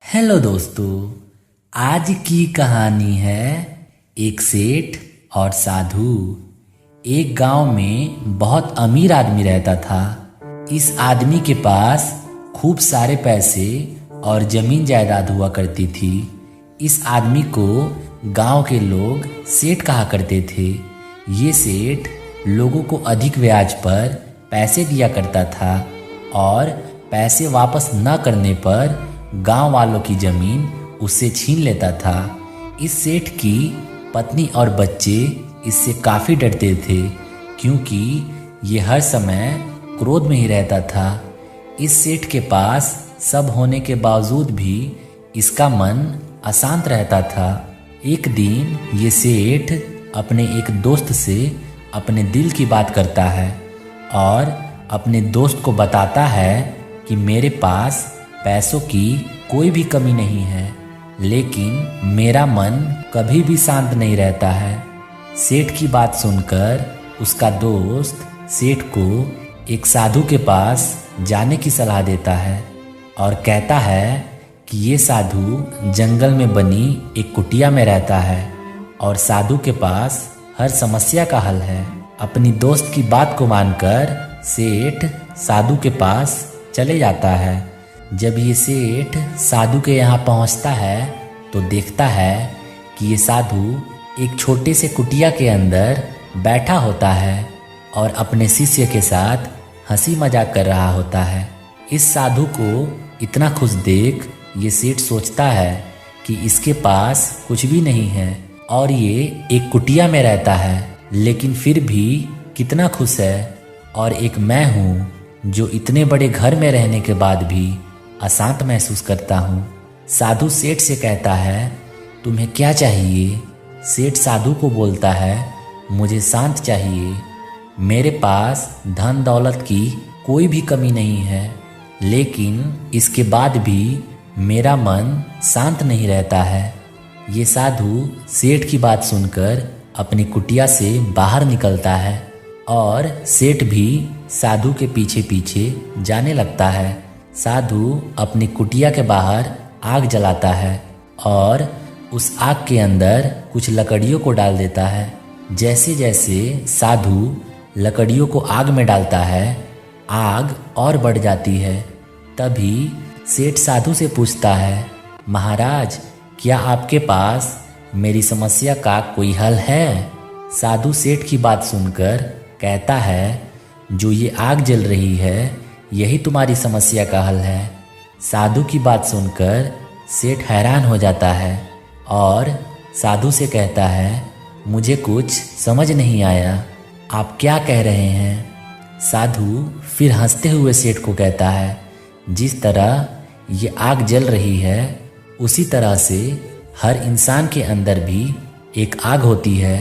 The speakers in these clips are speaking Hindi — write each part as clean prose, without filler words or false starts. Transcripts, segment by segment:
हेलो दोस्तों, आज की कहानी है एक सेठ और साधु। एक गांव में बहुत अमीर आदमी रहता था। इस आदमी के पास खूब सारे पैसे और जमीन जायदाद हुआ करती थी। इस आदमी को गांव के लोग सेठ कहा करते थे। ये सेठ लोगों को अधिक ब्याज पर पैसे दिया करता था और पैसे वापस न करने पर गांव वालों की जमीन उससे छीन लेता था। इस सेठ की पत्नी और बच्चे इससे काफ़ी डरते थे, क्योंकि ये हर समय क्रोध में ही रहता था। इस सेठ के पास सब होने के बावजूद भी इसका मन अशांत रहता था। एक दिन ये सेठ अपने एक दोस्त से अपने दिल की बात करता है और अपने दोस्त को बताता है कि मेरे पास पैसों की कोई भी कमी नहीं है, लेकिन मेरा मन कभी भी शांत नहीं रहता है। सेठ की बात सुनकर उसका दोस्त सेठ को एक साधु के पास जाने की सलाह देता है और कहता है कि ये साधु जंगल में बनी एक कुटिया में रहता है और साधु के पास हर समस्या का हल है। अपनी दोस्त की बात को मानकर सेठ साधु के पास चले जाता है। जब ये सेठ साधु के यहाँ पहुँचता है तो देखता है कि ये साधु एक छोटे से कुटिया के अंदर बैठा होता है और अपने शिष्य के साथ हंसी मजाक कर रहा होता है। इस साधु को इतना खुश देख ये सेठ सोचता है कि इसके पास कुछ भी नहीं है और ये एक कुटिया में रहता है, लेकिन फिर भी कितना खुश है। और एक मैं हूँ जो इतने बड़े घर में रहने के बाद भी अशांत महसूस करता हूँ। साधु सेठ से कहता है, तुम्हें क्या चाहिए? सेठ साधु को बोलता है, मुझे शांत चाहिए। मेरे पास धन दौलत की कोई भी कमी नहीं है, लेकिन इसके बाद भी मेरा मन शांत नहीं रहता है। ये साधु सेठ की बात सुनकर अपनी कुटिया से बाहर निकलता है और सेठ भी साधु के पीछे पीछे जाने लगता है। साधु अपनी कुटिया के बाहर आग जलाता है और उस आग के अंदर कुछ लकड़ियों को डाल देता है। जैसे जैसे साधु लकड़ियों को आग में डालता है, आग और बढ़ जाती है। तभी सेठ साधु से पूछता है, महाराज, क्या आपके पास मेरी समस्या का कोई हल है? साधु सेठ की बात सुनकर कहता है, जो ये आग जल रही है यही तुम्हारी समस्या का हल है। साधु की बात सुनकर सेठ हैरान हो जाता है और साधु से कहता है, मुझे कुछ समझ नहीं आया, आप क्या कह रहे हैं? साधु फिर हंसते हुए सेठ को कहता है, जिस तरह ये आग जल रही है उसी तरह से हर इंसान के अंदर भी एक आग होती है।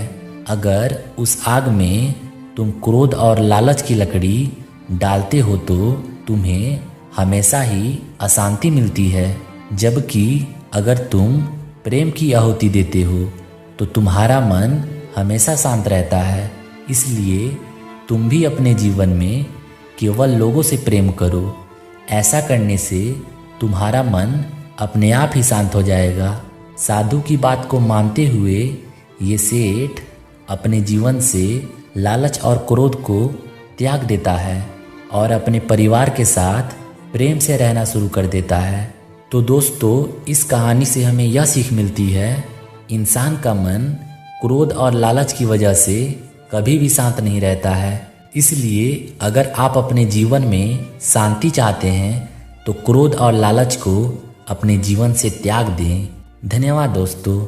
अगर उस आग में तुम क्रोध और लालच की लकड़ी डालते हो तो तुम्हें हमेशा ही अशांति मिलती है, जबकि अगर तुम प्रेम की आहुति देते हो तो तुम्हारा मन हमेशा शांत रहता है। इसलिए तुम भी अपने जीवन में केवल लोगों से प्रेम करो। ऐसा करने से तुम्हारा मन अपने आप ही शांत हो जाएगा। साधु की बात को मानते हुए ये सेठ अपने जीवन से लालच और क्रोध को त्याग देता है और अपने परिवार के साथ प्रेम से रहना शुरू कर देता है। तो दोस्तों, इस कहानी से हमें यह सीख मिलती है, इंसान का मन क्रोध और लालच की वजह से कभी भी शांत नहीं रहता है। इसलिए अगर आप अपने जीवन में शांति चाहते हैं तो क्रोध और लालच को अपने जीवन से त्याग दें। धन्यवाद दोस्तों।